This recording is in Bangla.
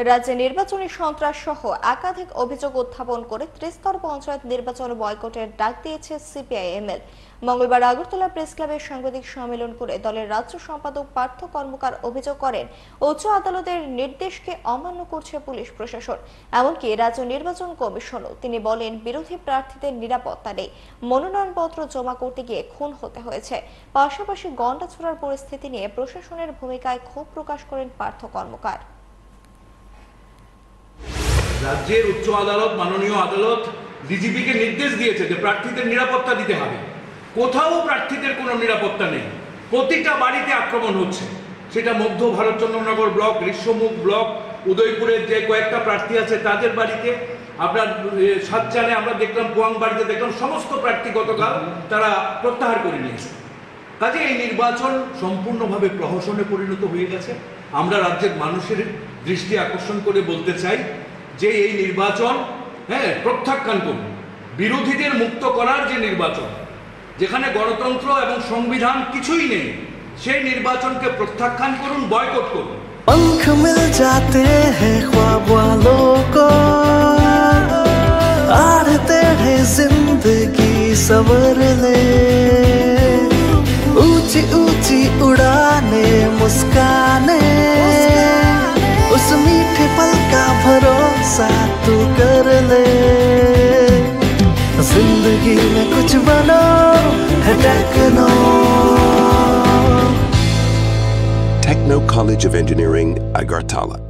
রাজ্যে নির্বাচনী সন্ত্রাস সহ একাধিক অভিযোগ উত্থাপন করে ত্রিস্তর পঞ্চায়েত নির্বাচন বয়কটের ডাক দিয়েছে সিপিআই-এমএল। মঙ্গলবার আগরতলা প্রেস ক্লাবে সাংবাদিক সম্মেলন করে দলের রাজ্য সম্পাদক পার্থ কর্মকার অভিযোগ করেন, উচ্চ আদালতের নির্দেশকে অমান্য করছে পুলিশ প্রশাসন, এমনকি রাজ্য নির্বাচন কমিশনও। তিনি বলেন, বিরোধী প্রার্থীদের নিরাপত্তা নেই, মনোনয়নপত্র জমা করতে গিয়ে খুন হতে হয়েছে। পাশাপাশি গন্ডা ছোড়ার পরিস্থিতি নিয়ে প্রশাসনের ভূমিকায় ক্ষোভ প্রকাশ করেন পার্থ কর্মকার। রাজ্যের উচ্চ আদালত, মাননীয় আদালত ডিজিপিকে নির্দেশ দিয়েছে যে প্রার্থীদের নিরাপত্তা দিতে হবে। কোথাও প্রার্থীদের কোনো নিরাপত্তা নেই, প্রতিটা বাড়িতে আক্রমণ হচ্ছে। সেটা মধ্য ভারতচন্দ্রনগর ব্লক, ঋষ্যমুখ ব্লক, উদয়পুরের যে কয়েকটা প্রার্থী আছে তাদের বাড়িতে, আপনার সাতচানে আমরা দেখলাম, পোয়াং বাড়িতে দেখলাম, সমস্ত প্রার্থী গতকাল তারা প্রত্যাহার করে নিয়েছে। কাজে এই নির্বাচন সম্পূর্ণভাবে প্রহসনে পরিণত হয়ে গেছে। আমরা রাজ্যের মানুষের দৃষ্টি আকর্ষণ করে বলতে চাই যে এই নির্বাচন প্রত্যাখ্যান করুন। বিরোধীদের মুক্ত করার যে নির্বাচন, যেখানে গণতন্ত্র এবং সংবিধান কিছুই নেই, সেই নির্বাচনকে প্রত্যাখ্যান করুন, বয়কট করুন। पंख मिल जाते हैं ख्वाब वालों को, आड़ते हैं जिंदगी सवर ले, ऊंची ऊंची उड़ाने मुस्काने, उस मीठे पल का भरोसा तू कर ले। जिंदगी में कुछ बनो है techno. Techno College of Engineering, Agartala.